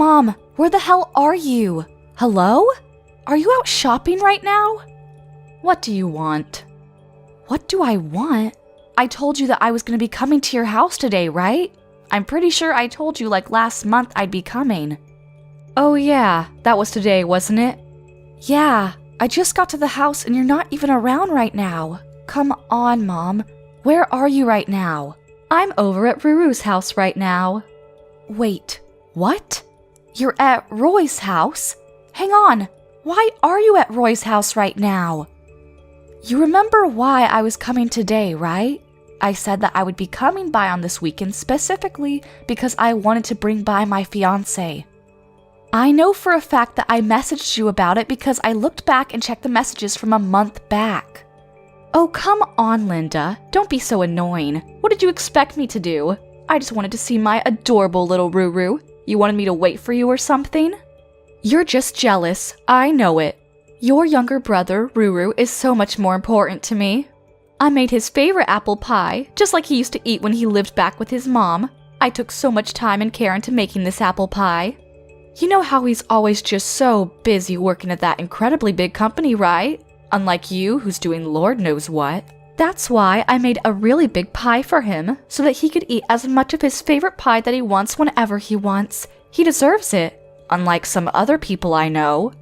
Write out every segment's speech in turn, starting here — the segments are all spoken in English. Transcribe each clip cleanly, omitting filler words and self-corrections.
Mom, where the hell are you? Hello? Are you out shopping right now? What do you want? What do I want? I told you that I was going to be coming to your house today, right? I'm pretty sure I told you like last month I'd be coming. Oh yeah, that was today, wasn't it? Yeah, I just got to the house and you're not even around right now. Come on, Mom. Where are you right now? I'm over at Ruru's house right now. Wait, what? You're at Roy's house? Hang on, why are you at Roy's house right now? You remember why I was coming today, right? I said that I would be coming by on this weekend specifically because I wanted to bring by my fiancé. I know for a fact that I messaged you about it because I looked back and checked the messages from a month back. Oh, come on, Linda. Don't be so annoying. What did you expect me to do? I just wanted to see my adorable little Ruru. You wanted me to wait for you or something? You're just jealous. I know it. Your younger brother, Ruru, is so much more important to me. I made his favorite apple pie, just like he used to eat when he lived back with his mom. I took so much time and care into making this apple pie. You know how he's always just so busy working at that incredibly big company, right? Unlike you, who's doing Lord knows what. That's why I made a really big pie for him, so that he could eat as much of his favorite pie that he wants whenever he wants. He deserves it, unlike some other people I know.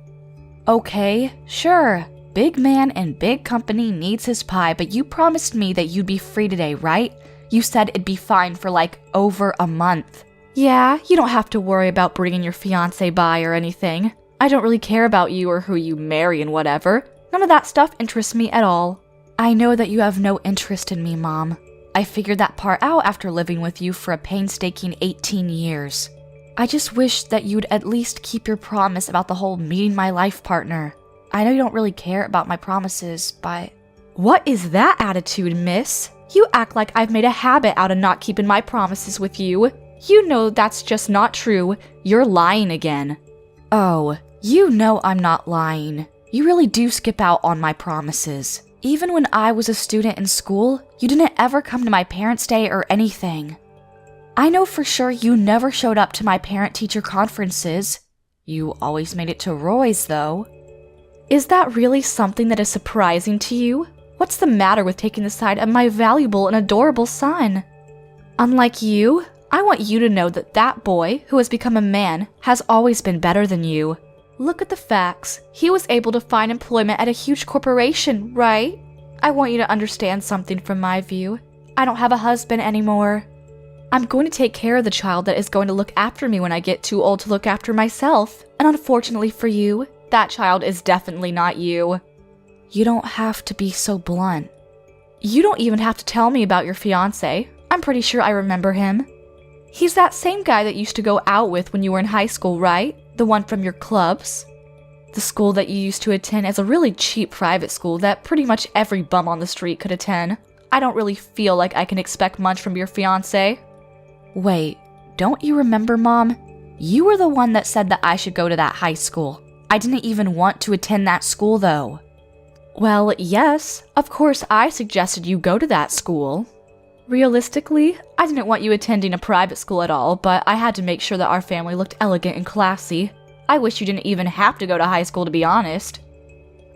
Okay, sure. Big man and big company needs his pie, but you promised me that you'd be free today, right? You said it'd be fine for like over a month. Yeah, you don't have to worry about bringing your fiancé by or anything. I don't really care about you or who you marry and whatever. None of that stuff interests me at all. I know that you have no interest in me, Mom. I figured that part out after living with you for a painstaking 18 years. I just wish that you'd at least keep your promise about the whole meeting my life partner. I know you don't really care about my promises, but... What is that attitude, miss? You act like I've made a habit out of not keeping my promises with you. You know that's just not true. You're lying again. Oh, you know I'm not lying. You really do skip out on my promises. Even when I was a student in school, you didn't ever come to my parents' day or anything. I know for sure you never showed up to my parent-teacher conferences. You always made it to Roy's, though. Is that really something that is surprising to you? What's the matter with taking the side of my valuable and adorable son? Unlike you, I want you to know that that boy, who has become a man, has always been better than you. Look at the facts. He was able to find employment at a huge corporation, right? I want you to understand something from my view. I don't have a husband anymore. I'm going to take care of the child that is going to look after me when I get too old to look after myself. And unfortunately for you, that child is definitely not you. You don't have to be so blunt. You don't even have to tell me about your fiancé. I'm pretty sure I remember him. He's that same guy that you used to go out with when you were in high school, right? The one from your clubs? The school that you used to attend is a really cheap private school that pretty much every bum on the street could attend. I don't really feel like I can expect much from your fiancé. Wait, don't you remember, Mom? You were the one that said that I should go to that high school. I didn't even want to attend that school, though. Well, yes, of course I suggested you go to that school. Realistically, I didn't want you attending a private school at all, but I had to make sure that our family looked elegant and classy. I wish you didn't even have to go to high school, to be honest.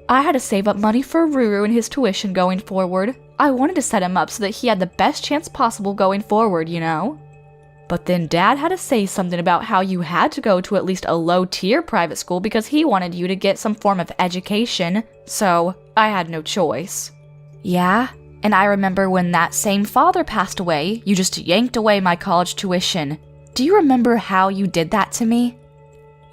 I had to save up money for Ruru and his tuition going forward. I wanted to set him up so that he had the best chance possible going forward, you know? But then Dad had to say something about how you had to go to at least a low-tier private school because he wanted you to get some form of education, so I had no choice. Yeah? And I remember when that same father passed away, you just yanked away my college tuition. Do you remember how you did that to me?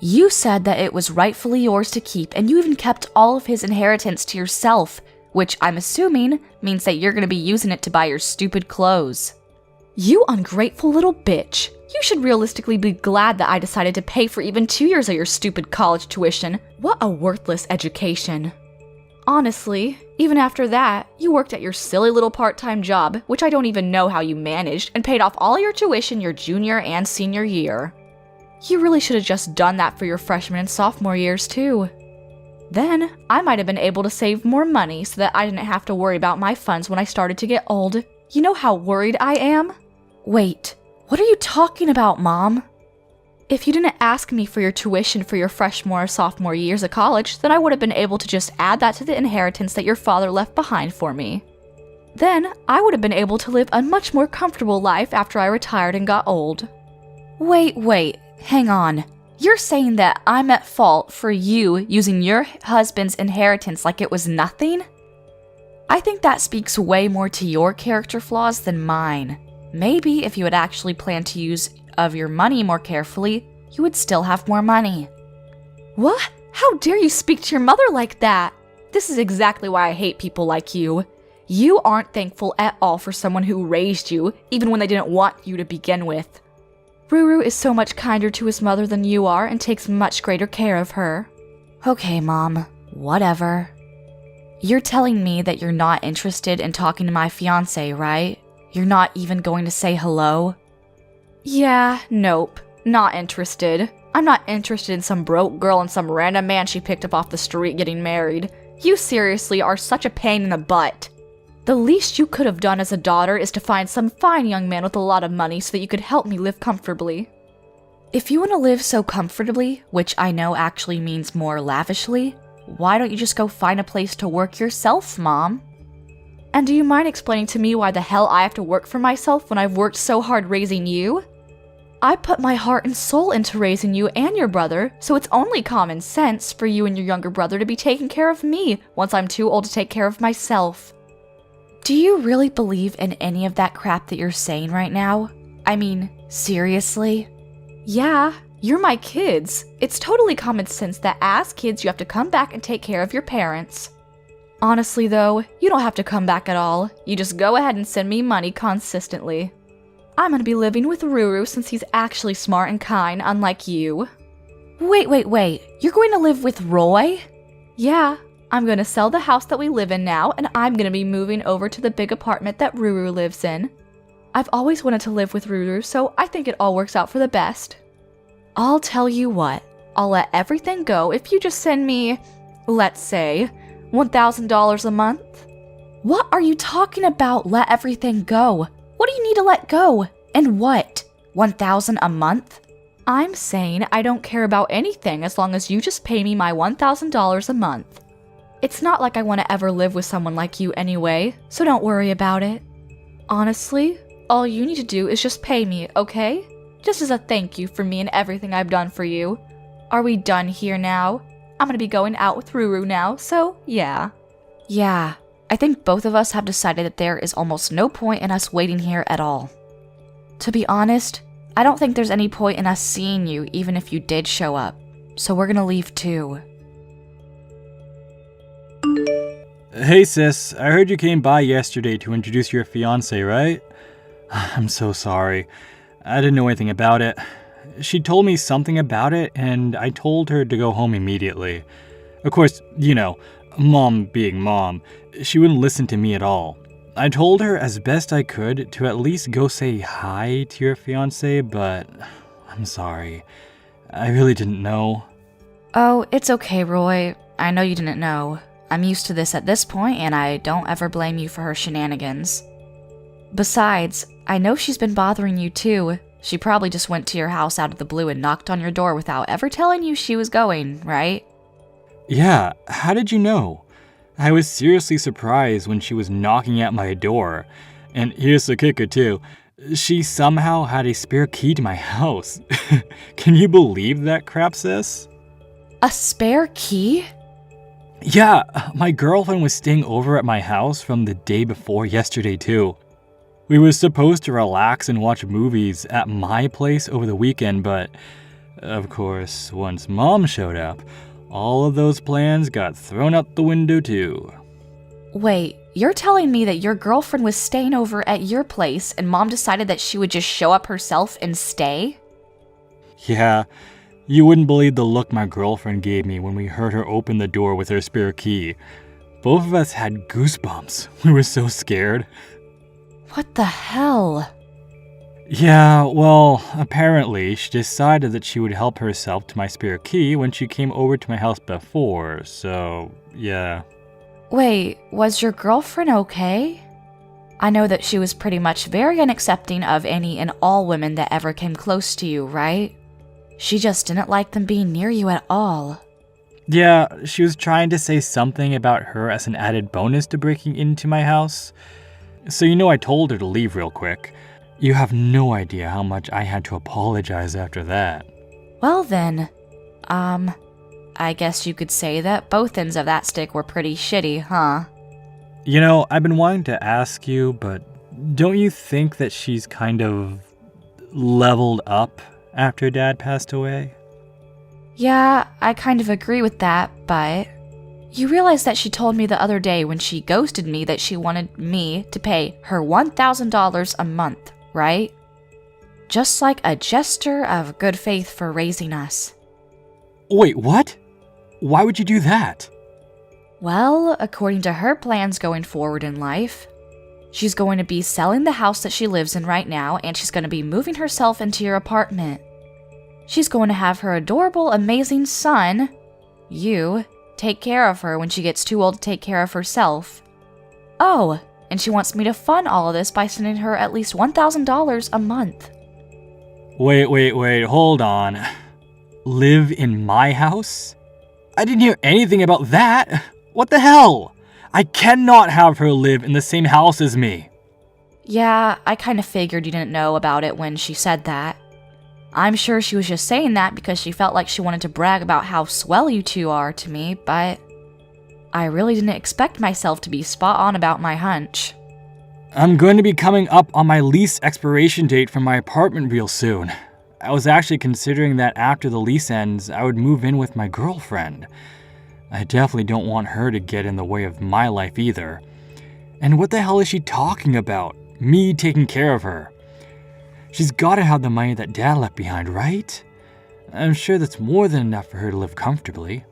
You said that it was rightfully yours to keep, and you even kept all of his inheritance to yourself, which I'm assuming means that you're going to be using it to buy your stupid clothes. You ungrateful little bitch. You should realistically be glad that I decided to pay for even 2 years of your stupid college tuition. What a worthless education. Honestly, even after that, you worked at your silly little part-time job, which I don't even know how you managed, and paid off all your tuition your junior and senior year. You really should have just done that for your freshman and sophomore years, too. Then, I might have been able to save more money so that I didn't have to worry about my funds when I started to get old. You know how worried I am? Wait, what are you talking about, Mom? If you didn't ask me for your tuition for your freshman or sophomore years of college, then I would have been able to just add that to the inheritance that your father left behind for me. Then, I would have been able to live a much more comfortable life after I retired and got old. Wait, hang on. You're saying that I'm at fault for you using your husband's inheritance like it was nothing? I think that speaks way more to your character flaws than mine. Maybe if you had actually planned to use of your money more carefully, you would still have more money. What? How dare you speak to your mother like that? This is exactly why I hate people like you. You aren't thankful at all for someone who raised you, even when they didn't want you to begin with. Ruru is so much kinder to his mother than you are and takes much greater care of her. Okay, Mom. Whatever. You're telling me that you're not interested in talking to my fiancé, right? You're not even going to say hello? Yeah, nope. Not interested. I'm not interested in some broke girl and some random man she picked up off the street getting married. You seriously are such a pain in the butt. The least you could have done as a daughter is to find some fine young man with a lot of money so that you could help me live comfortably. If you want to live so comfortably, which I know actually means more lavishly, why don't you just go find a place to work yourself, Mom? And do you mind explaining to me why the hell I have to work for myself when I've worked so hard raising you? I put my heart and soul into raising you and your brother, so it's only common sense for you and your younger brother to be taking care of me once I'm too old to take care of myself. Do you really believe in any of that crap that you're saying right now? I mean, seriously? Yeah, you're my kids. It's totally common sense that as kids you have to come back and take care of your parents. Honestly though, you don't have to come back at all. You just go ahead and send me money consistently. I'm gonna be living with Ruru since he's actually smart and kind, unlike you. Wait. You're going to live with Roy? Yeah. I'm gonna sell the house that we live in now, and I'm gonna be moving over to the big apartment that Ruru lives in. I've always wanted to live with Ruru, so I think it all works out for the best. I'll tell you what, I'll let everything go if you just send me, let's say, $1,000 a month. What are you talking about, let everything go? What do you need to let go? And what? $1,000 a month? I'm saying I don't care about anything as long as you just pay me my $1,000 a month. It's not like I want to ever live with someone like you anyway, so don't worry about it. Honestly, all you need to do is just pay me, okay? Just as a thank you for me and everything I've done for you. Are we done here now? I'm gonna be going out with Ruru now, so yeah. Yeah, I think both of us have decided that there is almost no point in us waiting here at all. To be honest, I don't think there's any point in us seeing you even if you did show up, so we're gonna leave too. Hey sis, I heard you came by yesterday to introduce your fiancé, right? I'm so sorry. I didn't know anything about it. She told me something about it, and I told her to go home immediately. Of course, you know, Mom being Mom, she wouldn't listen to me at all. I told her as best I could to at least go say hi to your fiancé, but I'm sorry. I really didn't know. Oh, it's okay, Roy. I know you didn't know. I'm used to this at this point, and I don't ever blame you for her shenanigans. Besides, I know she's been bothering you too. She probably just went to your house out of the blue and knocked on your door without ever telling you she was going, right? Yeah, how did you know? I was seriously surprised when she was knocking at my door. And here's the kicker too. She somehow had a spare key to my house. Can you believe that crap, sis? A spare key? Yeah, my girlfriend was staying over at my house from the day before yesterday too. We were supposed to relax and watch movies at my place over the weekend, but of course, once Mom showed up, all of those plans got thrown out the window too. Wait, you're telling me that your girlfriend was staying over at your place and Mom decided that she would just show up herself and stay? Yeah, you wouldn't believe the look my girlfriend gave me when we heard her open the door with her spare key. Both of us had goosebumps. We were so scared. What the hell? Yeah, well, apparently she decided that she would help herself to my spare key when she came over to my house before, so yeah. Wait, was your girlfriend okay? I know that she was pretty much very unaccepting of any and all women that ever came close to you, right? She just didn't like them being near you at all. Yeah, she was trying to say something about her as an added bonus to breaking into my house. So I told her to leave real quick. You have no idea how much I had to apologize after that. Well then, I guess you could say that both ends of that stick were pretty shitty, huh? I've been wanting to ask you, but don't you think that she's kind of leveled up after Dad passed away? Yeah, I kind of agree with that, but you realize that she told me the other day when she ghosted me that she wanted me to pay her $1,000 a month, right? Just like a gesture of good faith for raising us. Wait, what? Why would you do that? Well, according to her plans going forward in life, she's going to be selling the house that she lives in right now, and she's going to be moving herself into your apartment. She's going to have her adorable, amazing son, you, take care of her when she gets too old to take care of herself. Oh, and she wants me to fund all of this by sending her at least $1,000 a month. Wait, hold on. Live in my house? I didn't hear anything about that. What the hell? I cannot have her live in the same house as me. Yeah, I kind of figured you didn't know about it when she said that. I'm sure she was just saying that because she felt like she wanted to brag about how swell you two are to me, but I really didn't expect myself to be spot on about my hunch. I'm going to be coming up on my lease expiration date for my apartment real soon. I was actually considering that after the lease ends, I would move in with my girlfriend. I definitely don't want her to get in the way of my life either. And what the hell is she talking about? Me taking care of her. She's gotta have the money that Dad left behind, right? I'm sure that's more than enough for her to live comfortably.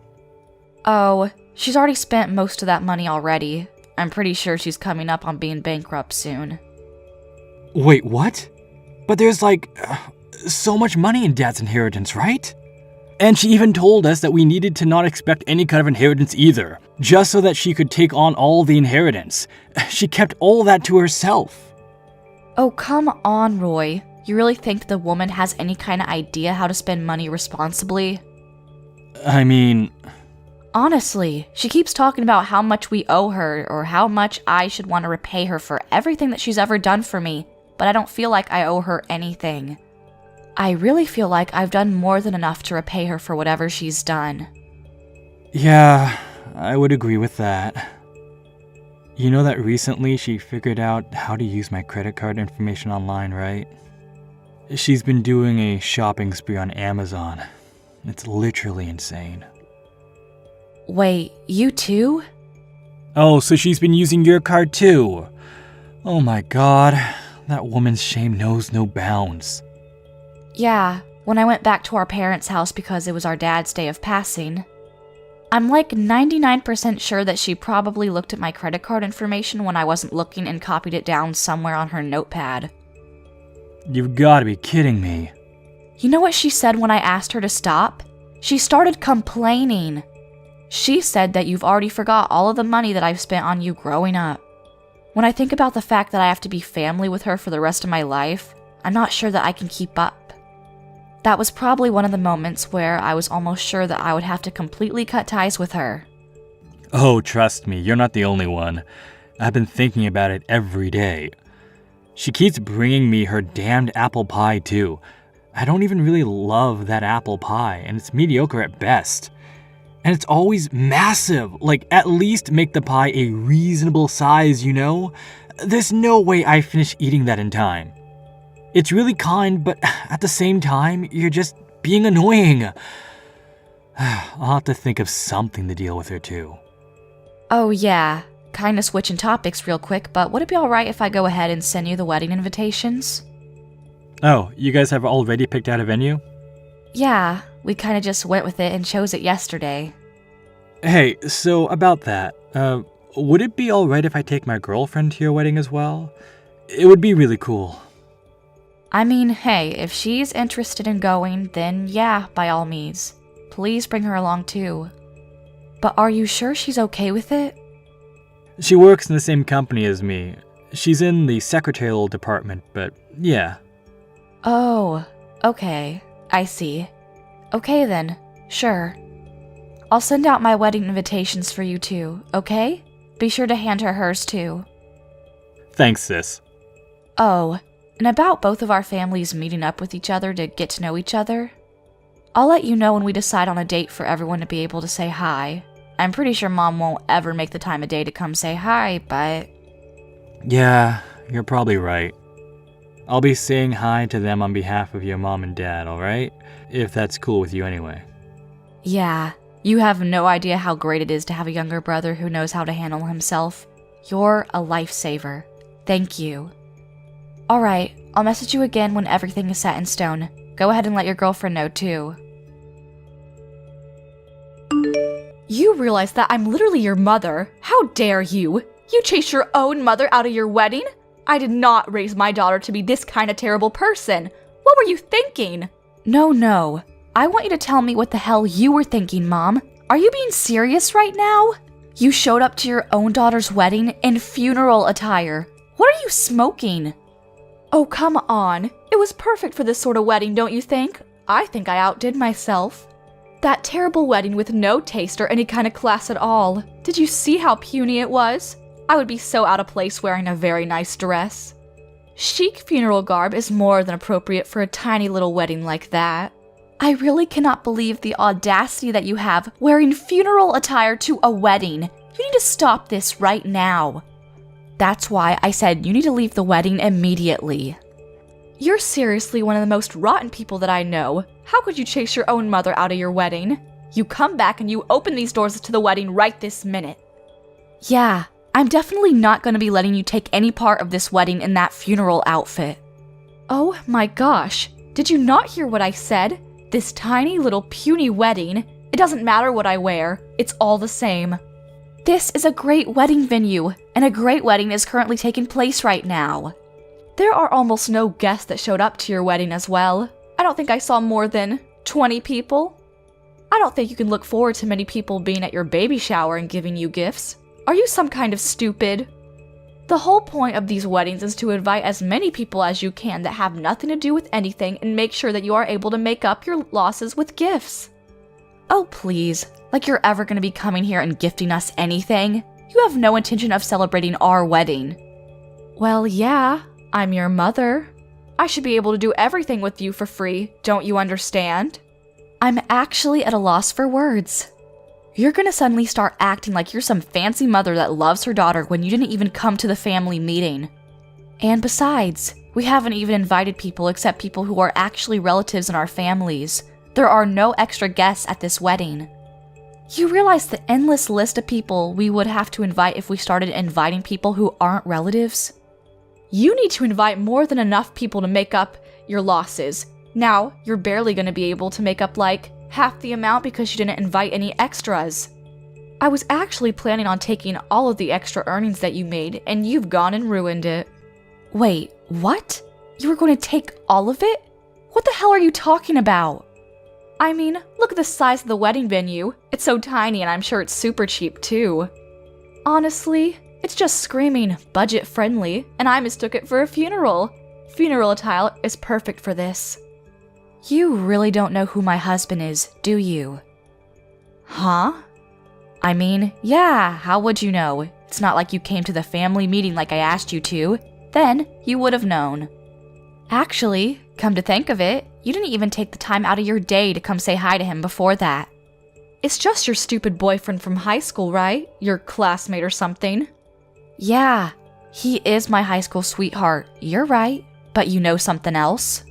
Oh, she's already spent most of that money already. I'm pretty sure she's coming up on being bankrupt soon. Wait, what? But there's so much money in Dad's inheritance, right? And she even told us that we needed to not expect any kind of inheritance either, just so that she could take on all the inheritance. She kept all that to herself. Oh, come on, Roy. You really think the woman has any kind of idea how to spend money responsibly? I mean... Honestly, she keeps talking about how much we owe her or how much I should want to repay her for everything that she's ever done for me, but I don't feel like I owe her anything. I really feel like I've done more than enough to repay her for whatever she's done. Yeah, I would agree with that. You know that recently she figured out how to use my credit card information online, right? She's been doing a shopping spree on Amazon. It's literally insane. Wait, you too? Oh, so she's been using your card too? Oh my god, that woman's shame knows no bounds. Yeah, when I went back to our parents' house because it was our dad's day of passing, I'm like 99% sure that she probably looked at my credit card information when I wasn't looking and copied it down somewhere on her notepad. You've gotta be kidding me. You know what she said when I asked her to stop? She started complaining. She said that you've already forgot all of the money that I've spent on you growing up. When I think about the fact that I have to be family with her for the rest of my life, I'm not sure that I can keep up. That was probably one of the moments where I was almost sure that I would have to completely cut ties with her. Oh, trust me, you're not the only one. I've been thinking about it every day. She keeps bringing me her damned apple pie too. I don't even really love that apple pie, and it's mediocre at best. And it's always massive, at least make the pie a reasonable size, you know? There's no way I finish eating that in time. It's really kind, but at the same time, you're just being annoying. I'll have to think of something to deal with her too. Oh yeah, kinda switching topics real quick, but would it be alright if I go ahead and send you the wedding invitations? Oh, you guys have already picked out a venue? Yeah, we kinda just went with it and chose it yesterday. Hey, so about that, would it be alright if I take my girlfriend to your wedding as well? It would be really cool. I mean, hey, if she's interested in going, then yeah, by all means. Please bring her along too. But are you sure she's okay with it? She works in the same company as me. She's in the secretarial department, but yeah. Oh, okay, I see. Okay then, sure. I'll send out my wedding invitations for you too, okay? Be sure to hand her hers too. Thanks, sis. Oh, and about both of our families meeting up with each other to get to know each other, I'll let you know when we decide on a date for everyone to be able to say hi. I'm pretty sure Mom won't ever make the time of day to come say hi, but... Yeah, you're probably right. I'll be saying hi to them on behalf of your mom and dad, alright? If that's cool with you anyway. Yeah, you have no idea how great it is to have a younger brother who knows how to handle himself. You're a lifesaver. Thank you. Alright, I'll message you again when everything is set in stone. Go ahead and let your girlfriend know too. You realize that I'm literally your mother. How dare you? You chased your own mother out of your wedding? I did not raise my daughter to be this kind of terrible person. What were you thinking? No. I want you to tell me what the hell you were thinking, Mom. Are you being serious right now? You showed up to your own daughter's wedding in funeral attire. What are you smoking? Oh, come on. It was perfect for this sort of wedding, don't you think? I think I outdid myself. That terrible wedding with no taste or any kind of class at all. Did you see how puny it was? I would be so out of place wearing a very nice dress. Chic funeral garb is more than appropriate for a tiny little wedding like that. I really cannot believe the audacity that you have wearing funeral attire to a wedding. You need to stop this right now. That's why I said you need to leave the wedding immediately. You're seriously one of the most rotten people that I know. How could you chase your own mother out of your wedding? You come back and you open these doors to the wedding right this minute. Yeah, I'm definitely not going to be letting you take any part of this wedding in that funeral outfit. Oh my gosh, did you not hear what I said? This tiny little puny wedding, it doesn't matter what I wear, it's all the same. This is a great wedding venue, and a great wedding is currently taking place right now. There are almost no guests that showed up to your wedding as well. I don't think I saw more than 20 people. I don't think you can look forward to many people being at your baby shower and giving you gifts. Are you some kind of stupid? The whole point of these weddings is to invite as many people as you can that have nothing to do with anything and make sure that you are able to make up your losses with gifts. Oh please, like you're ever going to be coming here and gifting us anything? You have no intention of celebrating our wedding. Well, yeah, I'm your mother. I should be able to do everything with you for free, don't you understand? I'm actually at a loss for words. You're gonna suddenly start acting like you're some fancy mother that loves her daughter when you didn't even come to the family meeting. And besides, we haven't even invited people except people who are actually relatives in our families. There are no extra guests at this wedding. You realize the endless list of people we would have to invite if we started inviting people who aren't relatives? You need to invite more than enough people to make up your losses. Now, you're barely gonna be able to make up like half the amount because you didn't invite any extras. I was actually planning on taking all of the extra earnings that you made, and you've gone and ruined it. Wait, what? You were going to take all of it? What the hell are you talking about? I mean, look at the size of the wedding venue. It's so tiny and I'm sure it's super cheap too. Honestly, it's just screaming budget friendly, and I mistook it for a funeral. Funeral attire is perfect for this. You really don't know who my husband is, do you? Huh? I mean, yeah, how would you know? It's not like you came to the family meeting like I asked you to. Then, you would have known. Actually, come to think of it, you didn't even take the time out of your day to come say hi to him before that. It's just your stupid boyfriend from high school, right? Your classmate or something. Yeah, he is my high school sweetheart, you're right. But you know something else?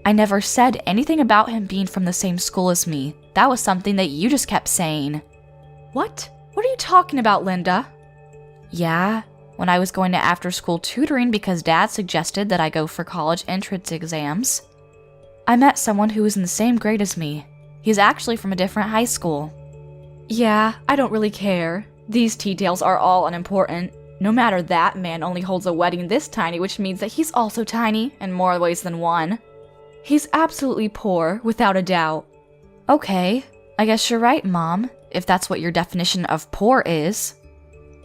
I never said anything about him being from the same school as me. That was something that you just kept saying. What? What are you talking about, Linda? Yeah, when I was going to after-school tutoring because Dad suggested that I go for college entrance exams. I met someone who was in the same grade as me. He's actually from a different high school. Yeah, I don't really care. These details are all unimportant. No matter, that man only holds a wedding this tiny, which means that he's also tiny in more ways than one. He's absolutely poor, without a doubt. Okay, I guess you're right, Mom, if that's what your definition of poor is.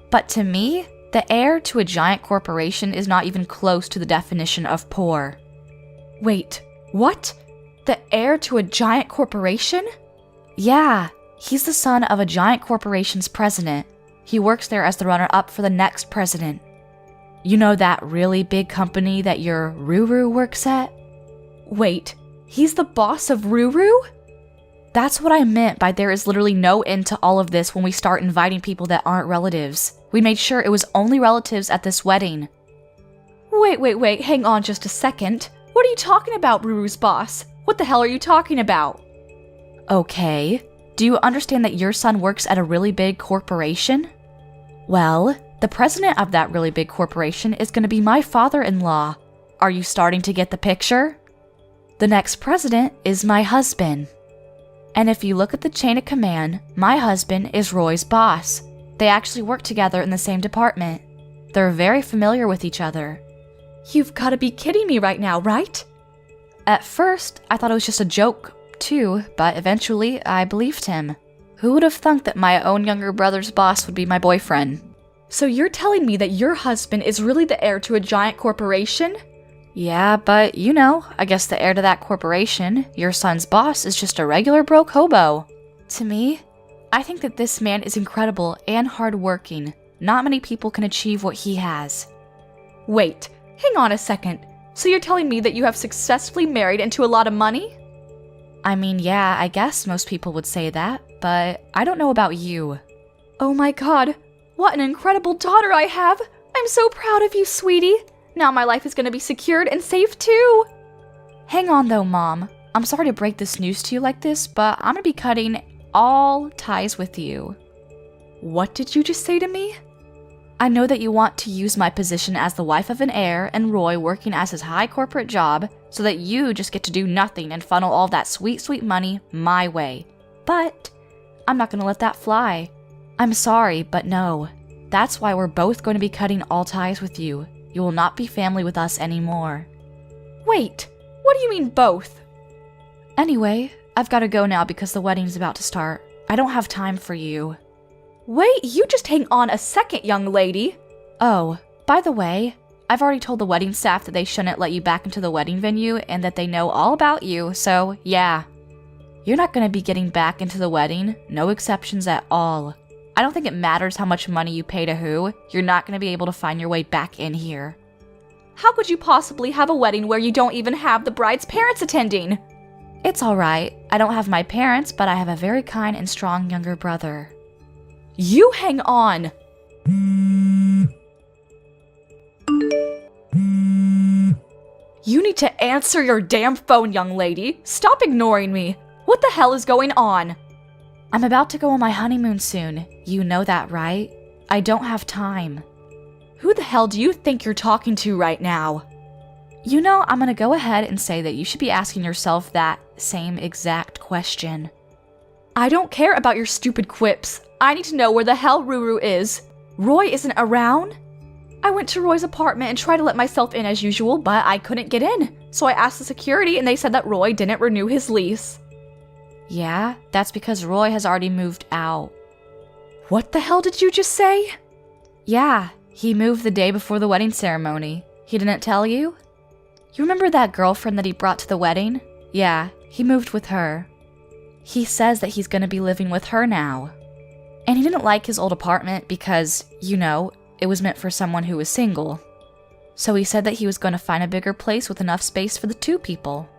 But to me, the heir to a giant corporation is not even close to the definition of poor. Wait, what? The heir to a giant corporation? Yeah, he's the son of a giant corporation's president. He works there as the runner-up for the next president. You know that really big company that your Ruru works at? Wait, he's the boss of Ruru? That's what I meant by there is literally no end to all of this when we start inviting people that aren't relatives. We made sure it was only relatives at this wedding. Wait, hang on just a second. What are you talking about, Ruru's boss? What the hell are you talking about? Okay, do you understand that your son works at a really big corporation? Well, the president of that really big corporation is going to be my father-in-law. Are you starting to get the picture? The next president is my husband. And if you look at the chain of command, my husband is Roy's boss. They actually work together in the same department. They're very familiar with each other. You've got to be kidding me right now, right? At first, I thought it was just a joke, too, but eventually I believed him. Who would have thunk that my own younger brother's boss would be my boyfriend? So you're telling me that your husband is really the heir to a giant corporation? Yeah, but you know, I guess the heir to that corporation, your son's boss, is just a regular broke hobo. To me, I think that this man is incredible and hardworking. Not many people can achieve what he has. Wait, hang on a second. So you're telling me that you have successfully married into a lot of money? I mean, yeah, I guess most people would say that, but I don't know about you. Oh my god, what an incredible daughter I have! I'm so proud of you, sweetie! Now my life is going to be secured and safe too! Hang on though, Mom. I'm sorry to break this news to you like this, but I'm going to be cutting all ties with you. What did you just say to me? I know that you want to use my position as the wife of an heir and Roy working as his high corporate job so that you just get to do nothing and funnel all that sweet, sweet money my way. But I'm not going to let that fly. I'm sorry, but no. That's why we're both going to be cutting all ties with you. You will not be family with us anymore. Wait, what do you mean both? Anyway, I've got to go now because the wedding's about to start. I don't have time for you. Wait, you just hang on a second, young lady. Oh, by the way, I've already told the wedding staff that they shouldn't let you back into the wedding venue and that they know all about you, so yeah. You're not going to be getting back into the wedding, no exceptions at all. I don't think it matters how much money you pay to who, you're not going to be able to find your way back in here. How could you possibly have a wedding where you don't even have the bride's parents attending? It's alright, I don't have my parents, but I have a very kind and strong younger brother. You hang on! You need to answer your damn phone, young lady! Stop ignoring me! What the hell is going on? I'm about to go on my honeymoon soon. You know that, right? I don't have time. Who the hell do you think you're talking to right now? You know, I'm gonna go ahead and say that you should be asking yourself that same exact question. I don't care about your stupid quips. I need to know where the hell Ruru is. Roy isn't around? I went to Roy's apartment and tried to let myself in as usual, but I couldn't get in. So I asked the security and they said that Roy didn't renew his lease. Yeah, that's because Roy has already moved out. What the hell did you just say? Yeah, he moved the day before the wedding ceremony. He didn't tell you? You remember that girlfriend that he brought to the wedding? Yeah, he moved with her. He says that he's gonna be living with her now. And he didn't like his old apartment because, you know, it was meant for someone who was single. So he said that he was gonna find a bigger place with enough space for the two people.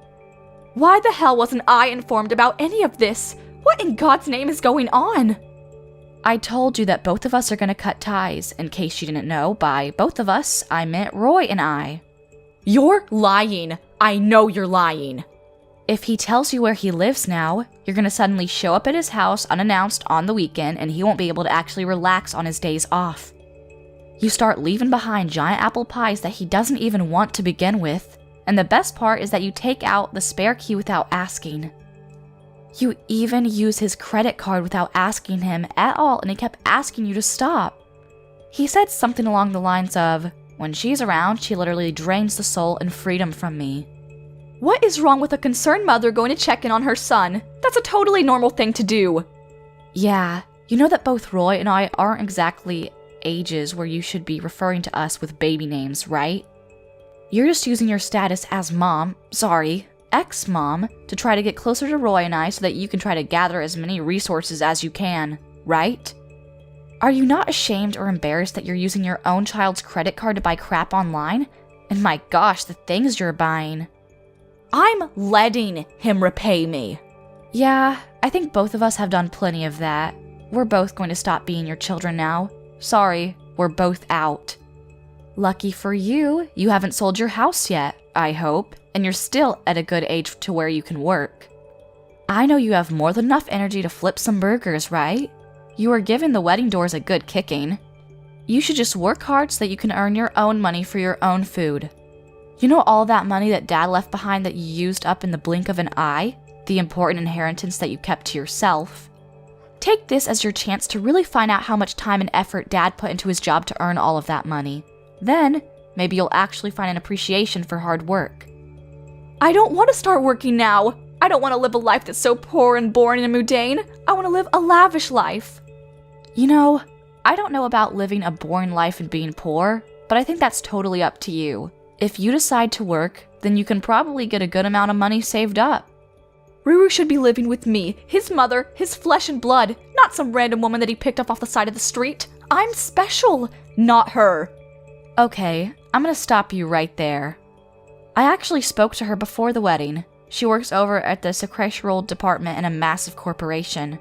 Why the hell wasn't I informed about any of this? What in God's name is going on? I told you that both of us are gonna cut ties. In case you didn't know, by both of us, I meant Roy and I. You're lying. I know you're lying. If he tells you where he lives now, you're gonna suddenly show up at his house unannounced on the weekend and he won't be able to actually relax on his days off. You start leaving behind giant apple pies that he doesn't even want to begin with, and the best part is that you take out the spare key without asking. You even use his credit card without asking him at all, and he kept asking you to stop. He said something along the lines of, "When she's around, she literally drains the soul and freedom from me." What is wrong with a concerned mother going to check in on her son? That's a totally normal thing to do. Yeah, you know that both Roy and I aren't exactly ages where you should be referring to us with baby names, right? You're just using your status as mom, sorry, ex-mom to try to get closer to Roy and I so that you can try to gather as many resources as you can, right? Are you not ashamed or embarrassed that you're using your own child's credit card to buy crap online? And my gosh, the things you're buying. I'm letting him repay me. Yeah, I think both of us have done plenty of that. We're both going to stop being your children now. Sorry, we're both out. Lucky for you, you haven't sold your house yet, I hope, and you're still at a good age to where you can work. I know you have more than enough energy to flip some burgers, right? You are giving the wedding doors a good kicking. You should just work hard so that you can earn your own money for your own food. You know all that money that Dad left behind that you used up in the blink of an eye? The important inheritance that you kept to yourself. Take this as your chance to really find out how much time and effort Dad put into his job to earn all of that money. Then, maybe you'll actually find an appreciation for hard work. I don't want to start working now. I don't want to live a life that's so poor and boring and mundane. I want to live a lavish life. You know, I don't know about living a boring life and being poor, but I think that's totally up to you. If you decide to work, then you can probably get a good amount of money saved up. Ruru should be living with me, his mother, his flesh and blood, not some random woman that he picked up off the side of the street. I'm special, not her. Okay, I'm gonna stop you right there. I actually spoke to her before the wedding. She works over at the secretarial department in a massive corporation.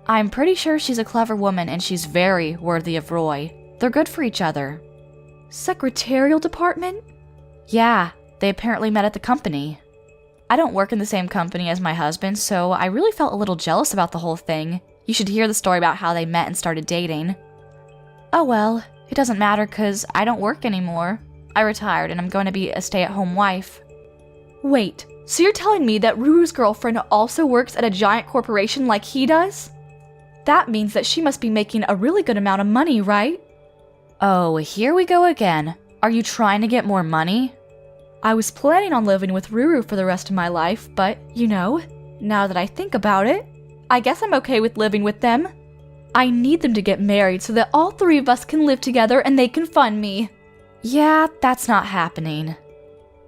I'm pretty sure she's a clever woman and she's very worthy of Roy. They're good for each other. Secretarial department? Yeah, they apparently met at the company. I don't work in the same company as my husband, so I really felt a little jealous about the whole thing. You should hear the story about how they met and started dating. Oh well, it doesn't matter because I don't work anymore. I retired and I'm going to be a stay-at-home wife. Wait, so you're telling me that Ruru's girlfriend also works at a giant corporation like he does? That means that she must be making a really good amount of money, right? Oh, here we go again. Are you trying to get more money? I was planning on living with Ruru for the rest of my life, but, you know, now that I think about it, I guess I'm okay with living with them. I need them to get married so that all three of us can live together and they can fund me. Yeah, that's not happening.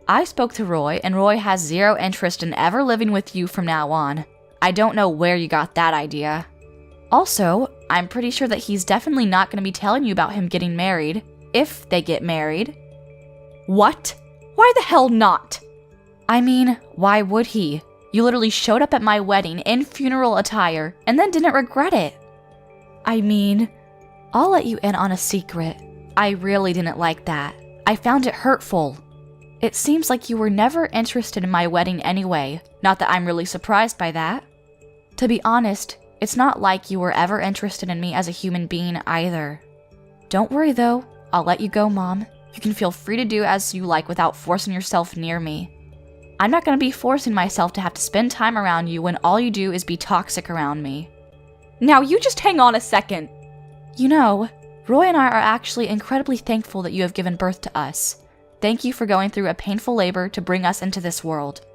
I spoke to Roy, and Roy has zero interest in ever living with you from now on. I don't know where you got that idea. Also, I'm pretty sure that he's definitely not going to be telling you about him getting married, if they get married. What? Why the hell not? I mean, why would he? You literally showed up at my wedding in funeral attire and then didn't regret it. I mean, I'll let you in on a secret. I really didn't like that. I found it hurtful. It seems like you were never interested in my wedding anyway. Not that I'm really surprised by that. To be honest, it's not like you were ever interested in me as a human being either. Don't worry though, I'll let you go, Mom. You can feel free to do as you like without forcing yourself near me. I'm not going to be forcing myself to have to spend time around you when all you do is be toxic around me. Now you just hang on a second. You know, Roy and I are actually incredibly thankful that you have given birth to us. Thank you for going through a painful labor to bring us into this world.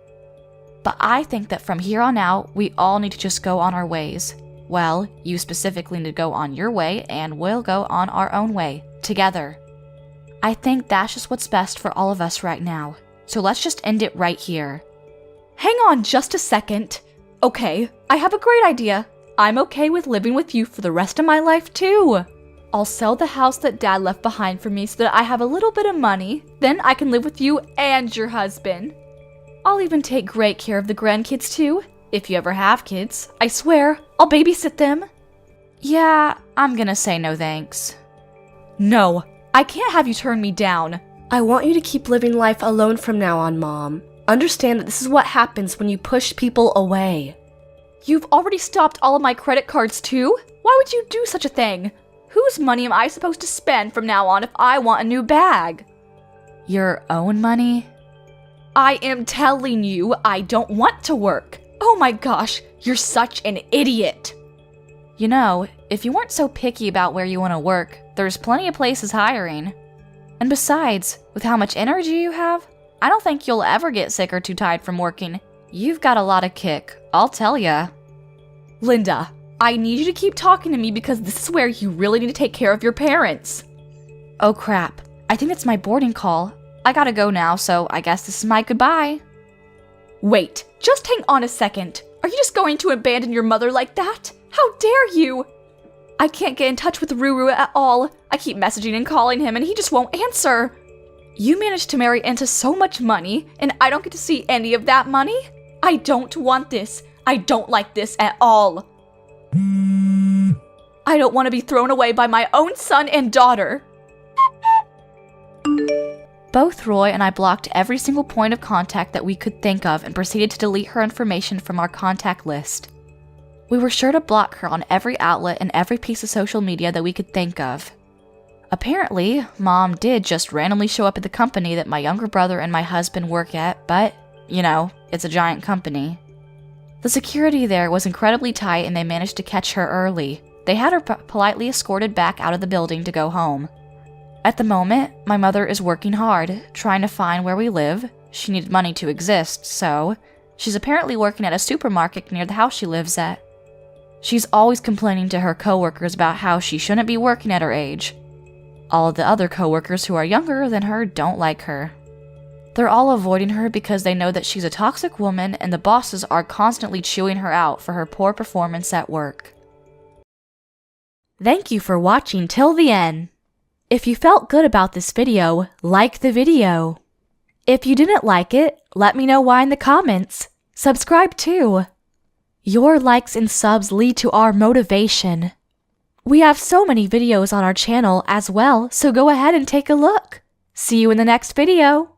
But I think that from here on out, we all need to just go on our ways. Well, you specifically need to go on your way, and we'll go on our own way, together. I think that's just what's best for all of us right now. So let's just end it right here. Hang on just a second. Okay, I have a great idea. I'm okay with living with you for the rest of my life too. I'll sell the house that Dad left behind for me so that I have a little bit of money. Then I can live with you and your husband. I'll even take great care of the grandkids too. If you ever have kids, I swear, I'll babysit them. Yeah, I'm gonna say no thanks. No, I can't have you turn me down. I want you to keep living life alone from now on, Mom. Understand that this is what happens when you push people away. You've already stopped all of my credit cards too? Why would you do such a thing? Whose money am I supposed to spend from now on if I want a new bag? Your own money? I am telling you, I don't want to work. Oh my gosh, you're such an idiot. You know, if you weren't so picky about where you want to work, there's plenty of places hiring. And besides, with how much energy you have, I don't think you'll ever get sick or too tired from working. You've got a lot of kick, I'll tell ya. Linda, I need you to keep talking to me because this is where you really need to take care of your parents. Oh crap, I think it's my boarding call. I gotta go now, so I guess this is my goodbye. Wait, just hang on a second. Are you just going to abandon your mother like that? How dare you? I can't get in touch with Ruru at all. I keep messaging and calling him and he just won't answer. You managed to marry into so much money and I don't get to see any of that money? I don't want this. I don't like this at all. I don't want to be thrown away by my own son and daughter. Both Roy and I blocked every single point of contact that we could think of and proceeded to delete her information from our contact list. We were sure to block her on every outlet and every piece of social media that we could think of. Apparently, Mom did just randomly show up at the company that my younger brother and my husband work at, but, you know, it's a giant company. The security there was incredibly tight and they managed to catch her early. They had her politely escorted back out of the building to go home. At the moment, my mother is working hard, trying to find where we live. She needed money to exist, so she's apparently working at a supermarket near the house she lives at. She's always complaining to her coworkers about how she shouldn't be working at her age. All of the other coworkers who are younger than her don't like her. They're all avoiding her because they know that she's a toxic woman and the bosses are constantly chewing her out for her poor performance at work. Thank you for watching till the end. If you felt good about this video, like the video. If you didn't like it, let me know why in the comments. Subscribe too. Your likes and subs lead to our motivation. We have so many videos on our channel as well, so go ahead and take a look. See you in the next video.